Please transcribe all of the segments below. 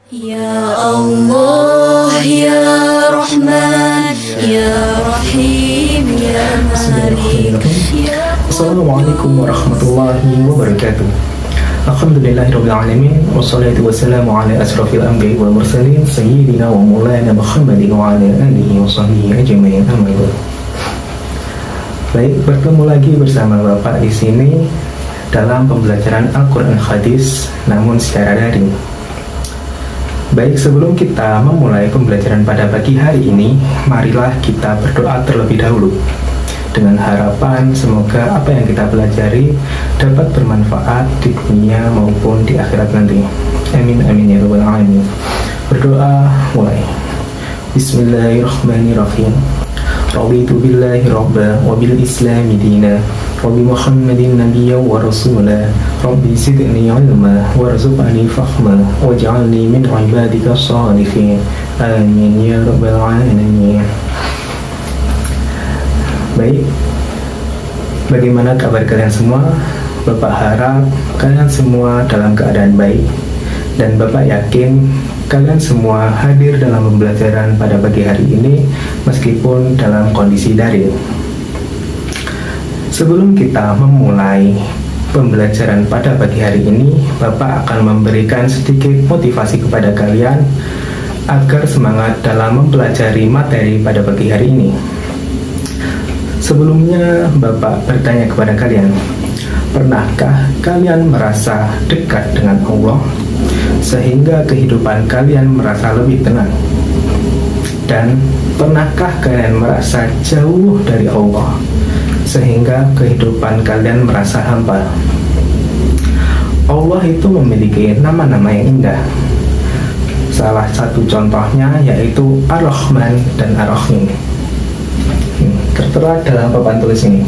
Ya Allah, Ya Rahman, Ya Rahim, Ya Malik, Ya Assalamualaikum warahmatullahi wabarakatuh. Alhamdulillahirrabbilalamin. Wassalatu wassalamu ala asrafil anbiya'i wal mursalin Sayyidina wa maulana Muhammadin wa ala alihi wa sahbihi ajma'in. Amma ba'd. Baik, bertemu lagi bersama Bapak di sini dalam pembelajaran Al-Quran Hadis, namun secara daring. Baik, sebelum kita memulai pembelajaran pada pagi hari ini, marilah kita berdoa terlebih dahulu dengan harapan semoga apa yang kita pelajari dapat bermanfaat di dunia maupun di akhirat nanti. Amin amin ya rabbal alamin. Berdoa mulai. Bismillahirrahmanirrahim. Raditu billahi rabba wa bil islami dina wa bi Muhammadin nabiyya wa rasula. Rabbi zidni ilma warzuqni fahma waj'alni min ibadika shalihin. Amin ya rabbal alamin. Baik, bagaimana kabar kalian semua? Bapak harap kalian semua dalam keadaan baik, dan Bapak yakin kalian semua hadir dalam pembelajaran pada pagi hari ini meskipun dalam kondisi daring. Sebelum kita memulai pembelajaran pada pagi hari ini, Bapak akan memberikan sedikit motivasi kepada kalian agar semangat dalam mempelajari materi pada pagi hari ini. Sebelumnya, Bapak bertanya kepada kalian, pernahkah kalian merasa dekat dengan Allah sehingga kehidupan kalian merasa lebih tenang? Dan pernahkah kalian merasa jauh dari Allah sehingga kehidupan kalian merasa hampa? Allah itu memiliki nama-nama yang indah. Salah satu contohnya yaitu Ar-Rahman dan Ar-Rahim. Tertera dalam papan tulis ini.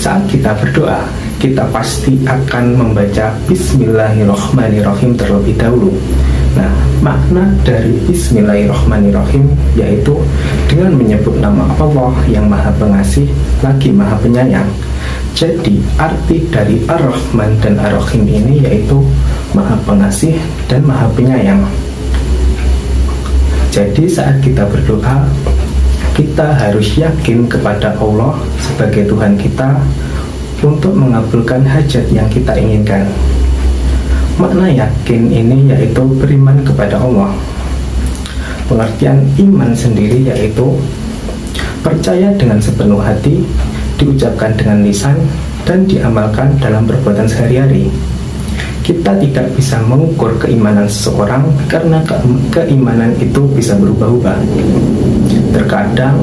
Saat kita berdoa, kita pasti akan membaca Bismillahirrahmanirrahim terlebih dahulu. Nah, makna dari Bismillahirrahmanirrahim yaitu dengan menyebut nama Allah yang Maha Pengasih lagi Maha Penyayang. Jadi, arti dari Ar-Rahman dan Ar-Rahim ini yaitu Maha Pengasih dan Maha Penyayang. Jadi, saat kita berdoa, kita harus yakin kepada Allah sebagai Tuhan kita untuk mengabulkan hajat yang kita inginkan. Makna yakin ini yaitu beriman kepada Allah. Pengertian iman sendiri yaitu percaya dengan sepenuh hati, diucapkan dengan lisan, dan diamalkan dalam perbuatan sehari-hari. Kita tidak bisa mengukur keimanan seseorang karena keimanan itu bisa berubah-ubah. Terkadang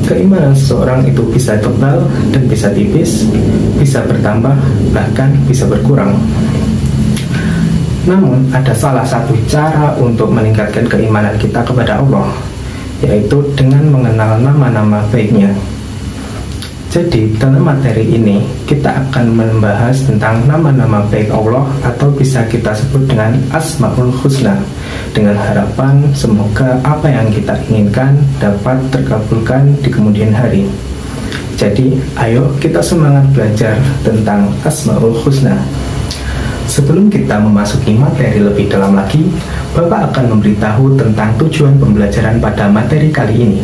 keimanan seseorang itu bisa tebal dan bisa tipis, bisa bertambah, bahkan bisa berkurang. Namun ada salah satu cara untuk meningkatkan keimanan kita kepada Allah, yaitu dengan mengenal nama-nama baiknya. Jadi dalam materi ini kita akan membahas tentang nama-nama baik Allah atau bisa kita sebut dengan Asmaul Husna, dengan harapan semoga apa yang kita inginkan dapat terkabulkan di kemudian hari. Jadi ayo kita semangat belajar tentang Asmaul Husna. Sebelum kita memasuki materi lebih dalam lagi, Bapak akan memberitahu tentang tujuan pembelajaran pada materi kali ini.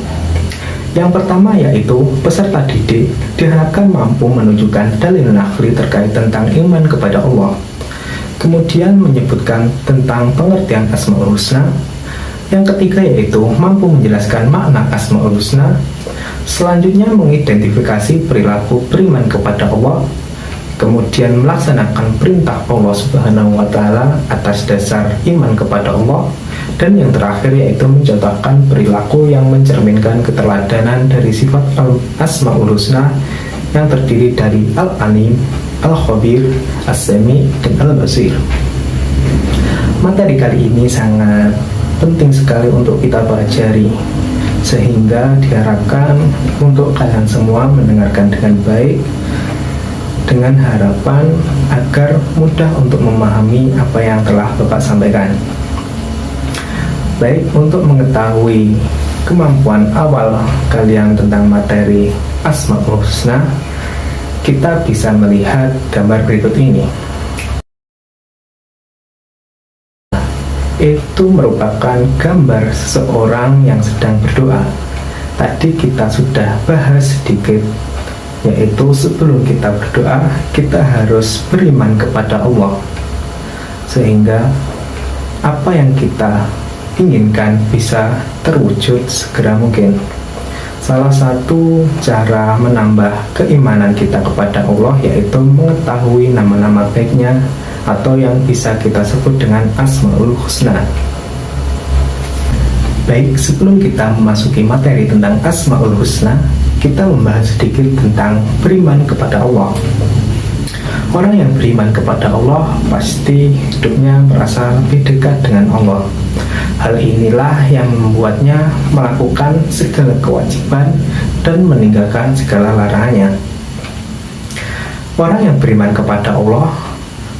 Yang pertama yaitu peserta didik diharapkan mampu menunjukkan dalil naqli terkait tentang iman kepada Allah. Kemudian menyebutkan tentang pengertian Asmaul Husna. Yang ketiga yaitu mampu menjelaskan makna Asmaul Husna. Selanjutnya mengidentifikasi perilaku beriman kepada Allah. Kemudian melaksanakan perintah Allah Subhanahu wa Ta'ala atas dasar iman kepada Allah. Dan yang terakhir yaitu mencontohkan perilaku yang mencerminkan keteladanan dari sifat Asmaul Husna yang terdiri dari Al-Alim, Al-Khabir, As-Sami, dan Al-Basir. Materi kali ini sangat penting sekali untuk kita pelajari, sehingga diharapkan untuk kalian semua mendengarkan dengan baik, dengan harapan agar mudah untuk memahami apa yang telah Bapak sampaikan. Baik, untuk mengetahui kemampuan awal kalian tentang materi Asmaul Husna, kita bisa melihat gambar berikut ini. itu merupakan gambar seseorang yang sedang berdoa. Tadi kita sudah bahas sedikit, yaitu sebelum kita berdoa, kita harus beriman kepada Allah, sehingga apa yang kita inginkan bisa terwujud segera mungkin. Salah satu cara menambah keimanan kita kepada Allah yaitu mengetahui nama-nama baiknya, atau yang bisa kita sebut dengan Asmaul Husna. Baik, sebelum kita memasuki materi tentang Asmaul Husna, kita membahas sedikit tentang beriman kepada Allah. Orang yang beriman kepada Allah pasti hidupnya merasa lebih dekat dengan Allah. Hal inilah yang membuatnya melakukan segala kewajiban dan meninggalkan segala larangannya. Orang yang beriman kepada Allah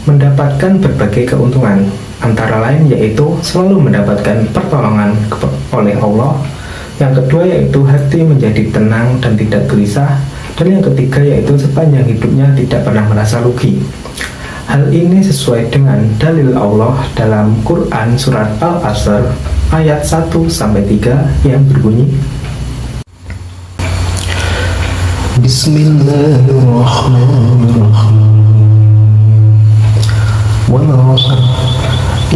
mendapatkan berbagai keuntungan, antara lain yaitu selalu mendapatkan pertolongan oleh Allah. Yang kedua yaitu hati menjadi tenang dan tidak gelisah. Dan yang ketiga yaitu sepanjang hidupnya tidak pernah merasa rugi. Hal ini sesuai dengan dalil Allah dalam Quran surat Al-Asr ayat 1-3 yang berbunyi, Bismillahirrahmanirrahim. Wal 'asr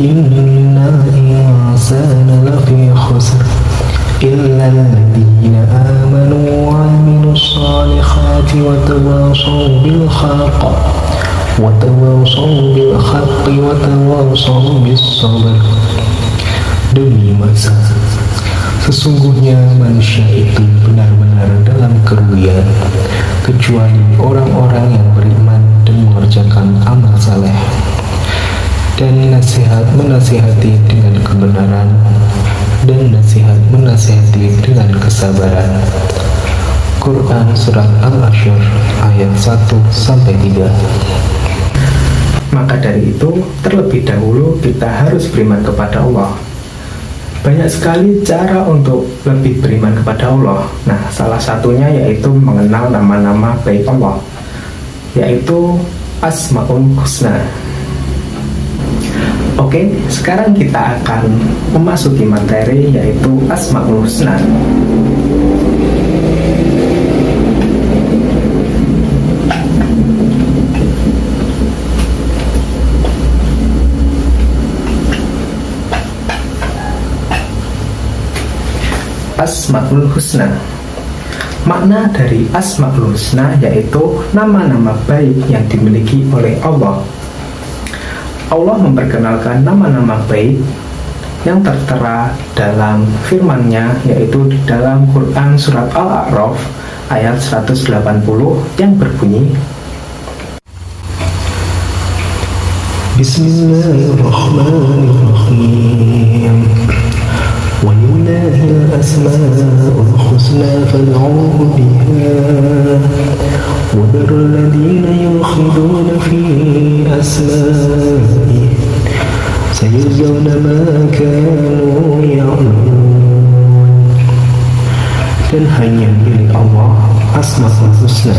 innal insana lafi khusr illa alladhina amanu wa 'amilus solihati wa tawassaw bil haqqi wa tawassaw bis sabr. Demi masa, sesungguhnya manusia itu benar-benar dalam kerugian, kecuali orang-orang yang beriman dan mengerjakan amal saleh, dan nasihat menasihati dengan kebenaran, dan nasihat menasihati dengan kesabaran. Quran Surat Al-Ashr ayat 1-3. Maka dari itu, terlebih dahulu kita harus beriman kepada Allah. Banyak sekali cara untuk lebih beriman kepada Allah. Nah, salah satunya yaitu mengenal nama-nama baik Allah, yaitu Asmaul Husna. Oke, sekarang kita akan memasuki materi yaitu Asmaul Husna. Asmaul Husna. Makna dari Asmaul Husna yaitu nama-nama baik yang dimiliki oleh Allah. Allah memperkenalkan nama-nama baik yang tertera dalam firman-Nya, yaitu di dalam Quran surat Al-A'raf ayat 180 yang berbunyi, Bismillahirrahmanirrahim. Walillahil asma'ul husna fad'uhu biha wa dharul ladzina yulkhiduna fi asma'ihi sayujzawna ma kanu ya'malun. Dan hanya milik Allah Asmaul Husna,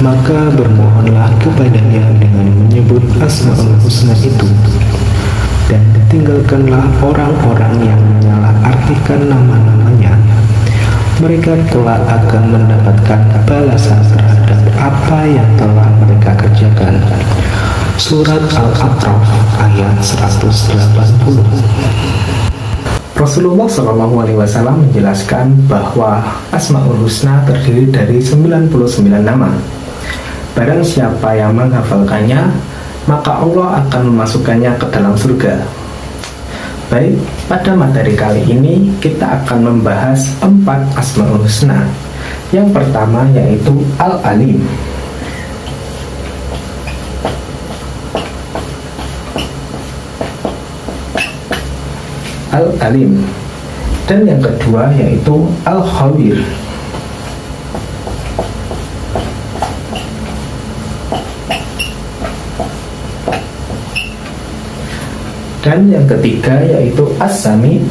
maka bermohonlah kepadanya dengan menyebut Asmaul Husna itu, dan tinggalkanlah orang-orang yang menyalahartikan nama-namanya. Mereka kelak akan mendapatkan balasan terhadap apa yang telah mereka kerjakan. Surat Al-A'raf ayat 180. Rasulullah SAW menjelaskan bahwa Asmaul Husna terdiri dari 99 nama. Barang siapa yang menghafalkannya, maka Allah akan memasukkannya ke dalam surga. Baik, pada materi kali ini kita akan membahas 4 Asmaul Husna. Yang pertama yaitu Al-Alim. Al-Alim. Dan yang kedua yaitu Al-Khabir. Dan yang ketiga yaitu As-Sami.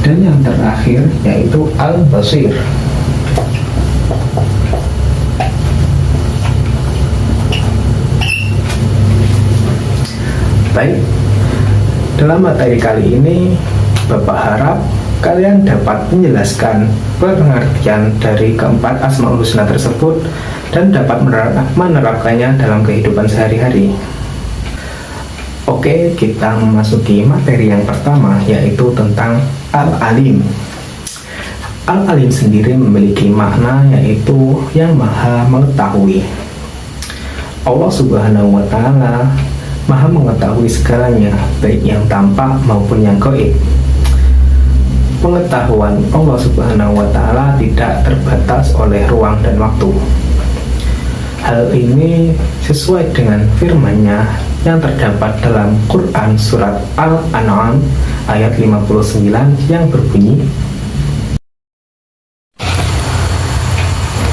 Dan yang terakhir yaitu Al-Basir. Baik, dalam materi kali ini Bapak harap kalian dapat menjelaskan pengertian dari keempat Asmaul Husna tersebut dan dapat menerapkannya dalam kehidupan sehari-hari. Oke, kita memasuki materi yang pertama, yaitu tentang Al-Alim. Al-Alim sendiri memiliki makna yaitu yang maha mengetahui. Allah Subhanahu wa Ta'ala maha mengetahui segalanya, baik yang tampak maupun yang gaib. Pengetahuan Allah Subhanahu wa Ta'ala tidak terbatas oleh ruang dan waktu. Hal ini sesuai dengan firman-Nya yang terdapat dalam Quran surat Al-An'am ayat 59 yang berbunyi,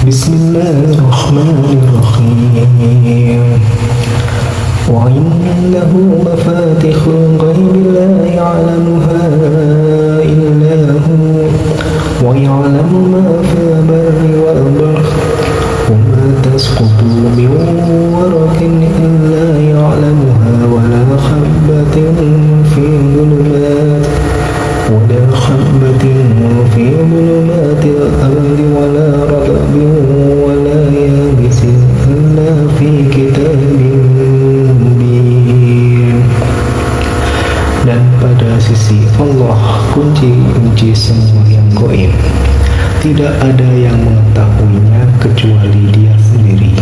Bismillahirrahmanirrahim. Wa innahu mafatihul ghaibi la ya'lamuha illa hu wa ya'lamu ma fil barri wal bahri wa ma tasqutu min waraqin illa ya'lamuha wa la habbatin fi dhulumat ولا حبة في ظلمات الأرض ولا رطب ولا يابس إلا في كتاب مبين. Dan pada sisi Allah kunci semua yang gaib. Tidak ada yang mengetahuinya kecuali Dia sendiri.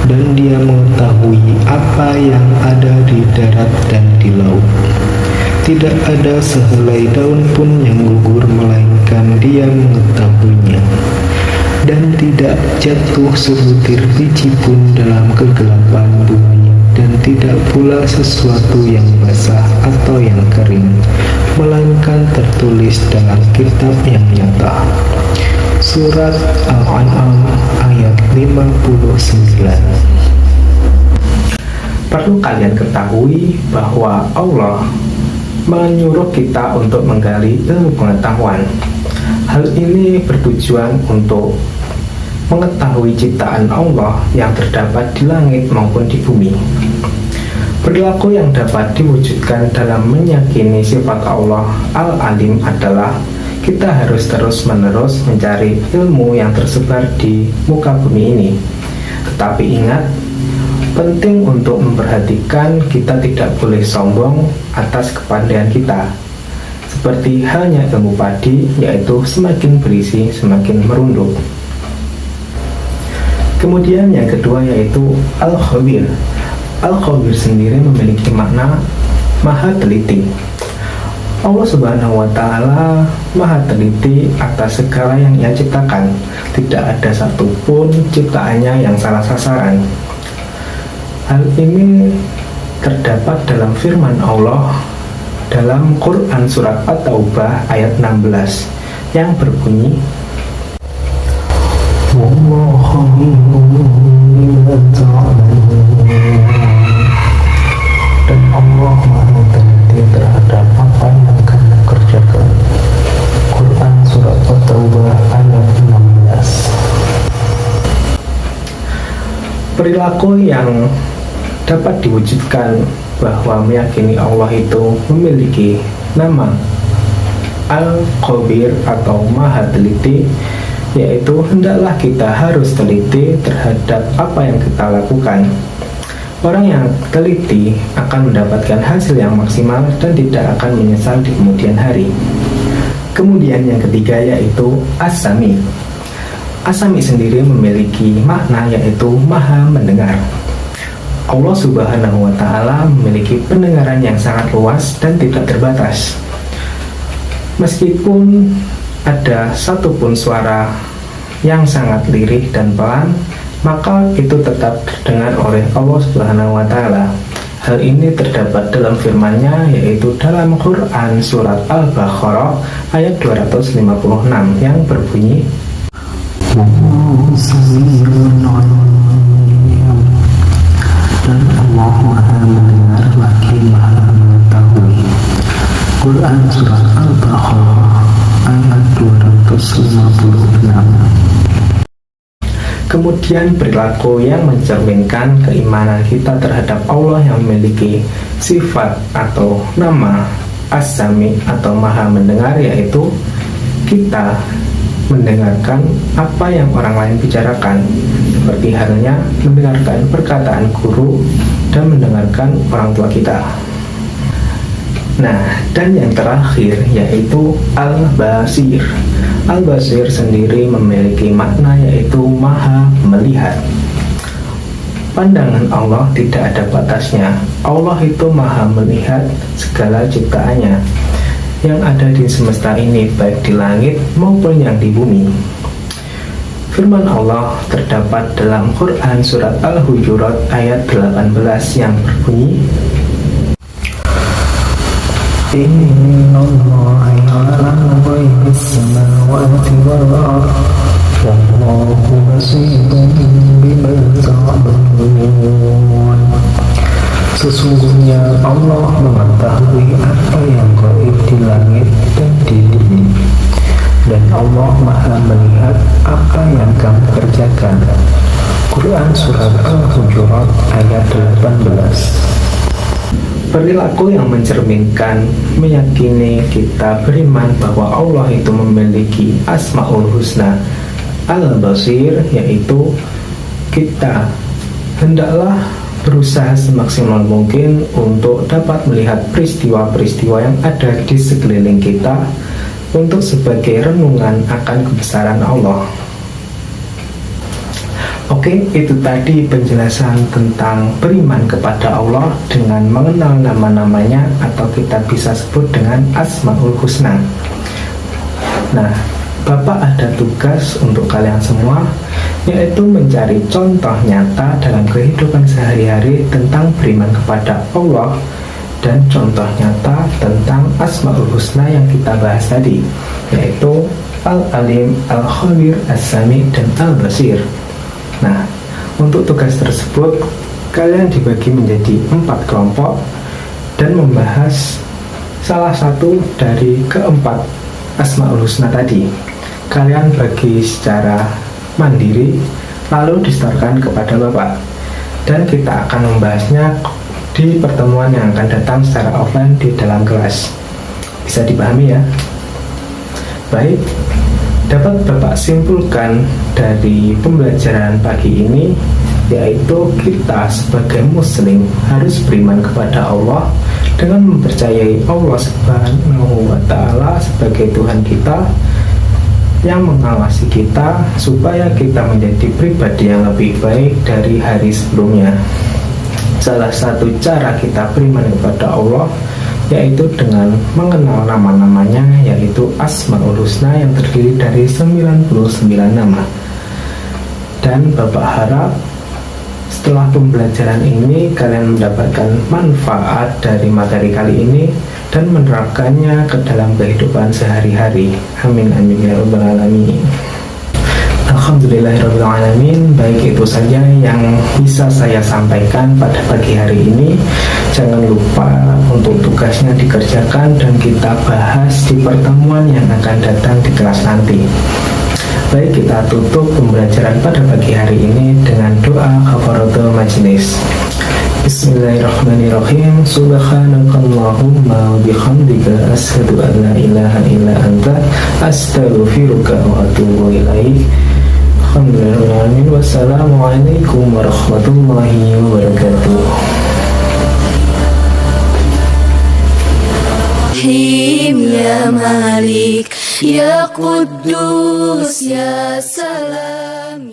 Dan Dia mengetahui apa yang ada di darat dan di laut. Tidak ada sehelai daun pun yang gugur melainkan Dia mengetahuinya. Dan tidak jatuh sebutir biji pun dalam kegelapan bumi. Dan tidak pula sesuatu yang basah atau yang kering, melainkan tertulis dalam kitab yang nyata. Surat Al-An'am ayat 59. Perlu kalian ketahui bahwa Allah menyuruh kita untuk menggali ilmu pengetahuan. Hal ini bertujuan untuk mengetahui ciptaan Allah yang terdapat di langit maupun di bumi. Perilaku yang dapat diwujudkan dalam meyakini sifat Allah Al-Alim adalah kita harus terus-menerus mencari ilmu yang tersebar di muka bumi ini. Tetapi ingat, penting untuk memperhatikan kita tidak boleh sombong atas kepandaian kita. Seperti halnya ilmu padi, yaitu semakin berisi semakin merunduk. Kemudian yang kedua yaitu Al-Khabir. Al-Khabir sendiri memiliki makna maha teliti. Allah Subhanahu wa Ta'ala maha teliti atas segala yang Ia ciptakan. Tidak ada satupun ciptaannya yang salah sasaran. Hal ini terdapat dalam firman Allah dalam Quran surat At-Taubah ayat 16 yang berbunyi, Wallahu khabirun bima ta'malun. Dan Allah maha teliti terhadap apa yang kamu kerjakan. Quran surat At-Taubah ayat 16. Perilaku yang dapat diwujudkan bahwa meyakini Allah itu memiliki nama Al-Khabir atau Maha Teliti, yaitu hendaklah kita harus teliti terhadap apa yang kita lakukan. Orang yang teliti akan mendapatkan hasil yang maksimal dan tidak akan menyesal di kemudian hari. Kemudian yang ketiga yaitu As-Sami. As-Sami sendiri memiliki makna yaitu maha mendengar. Allah Subhanahu wa Ta'ala memiliki pendengaran yang sangat luas dan tidak terbatas. Meskipun ada satupun suara yang sangat lirih dan pelan, maka itu tetap terdengar oleh Allah Subhanahu wa Ta'ala. Hal ini terdapat dalam firman-Nya yaitu dalam Quran surat Al-Baqarah ayat 256 yang berbunyi, dan Allah maha mendengar lagi maha mengetahui. Quran surat Al-Baqarah ayat 256. Kemudian perilaku yang mencerminkan keimanan kita terhadap Allah yang memiliki sifat atau nama As-Sami atau Maha Mendengar, yaitu kita mendengarkan apa yang orang lain bicarakan, seperti halnya mendengarkan perkataan guru dan mendengarkan orang tua kita. Nah, dan yang terakhir yaitu Al-Basir. Al-Basir sendiri memiliki makna yaitu Maha Melihat. Pandangan Allah tidak ada batasnya. Allah itu Maha melihat segala ciptaannya yang ada di semesta ini, baik di langit maupun yang di bumi. Firman Allah terdapat dalam Quran surat Al-Hujurat ayat 18 yang berbunyi, Innallaha ya'lamu ghaibas samawati wal ardh wallahu basirun bima ta'malun. Sesungguhnya Allah mengetahui apa yang gaib di langit dan di bumi, dan Allah Maha melihat apa yang kamu kerjakan. Quran Surat Al-Hujurat ayat 18. Perilaku yang mencerminkan meyakini kita beriman bahwa Allah itu memiliki Asmaul Husna Al-Basir, yaitu kita hendaklah berusaha semaksimal mungkin untuk dapat melihat peristiwa-peristiwa yang ada di sekeliling kita untuk sebagai renungan akan kebesaran Allah. Oke, itu tadi penjelasan tentang beriman kepada Allah dengan mengenal nama-namanya, atau kita bisa sebut dengan Asmaul Husna. Nah, Bapak ada tugas untuk kalian semua, yaitu mencari contoh nyata dalam kehidupan sehari-hari tentang beriman kepada Allah dan contoh nyata tentang Asmaul Husna yang kita bahas tadi, yaitu Al-Alim, Al-Khabir, As-Sami, dan Al-Basir. Nah, untuk tugas tersebut kalian dibagi menjadi 4 kelompok dan membahas salah satu dari keempat Asmaul Husna tadi. Kalian bagi secara mandiri lalu disetorkan kepada Bapak, dan kita akan membahasnya di pertemuan yang akan datang secara offline di dalam kelas. Bisa dipahami ya? Baik, dapat Bapak simpulkan dari pembelajaran pagi ini, yaitu kita sebagai muslim harus beriman kepada Allah dengan mempercayai Allah Subhanahu wa Ta'ala sebagai Tuhan kita yang mengawasi kita supaya kita menjadi pribadi yang lebih baik dari hari sebelumnya. Salah satu cara kita beriman kepada Allah yaitu dengan mengenal nama-namanya, yaitu Asmaul Husna yang terdiri dari 99 nama. Dan Bapak harap setelah pembelajaran ini kalian mendapatkan manfaat dari materi kali ini dan menerapkannya ke dalam kehidupan sehari-hari. Amin amin ya rabbal alamin. Alhamdulillahirabbil alamin. Baik, itu saja yang bisa saya sampaikan pada pagi hari ini. Jangan lupa untuk tugasnya dikerjakan dan kita bahas di pertemuan yang akan datang di kelas nanti. Baik, kita tutup pembelajaran pada pagi hari ini dengan doa kafaratul majelis. Bismillahirrahmanirrahim. Subhanakallahumma wa bihamdika asyhadu an la ilaha illa anta astaghfiruka wa atubu ilaik. Alhamdulillah. Wassalamualaikum warahmatullahi wabarakatuh. Ya Malik, Ya Quddus, Ya Salam.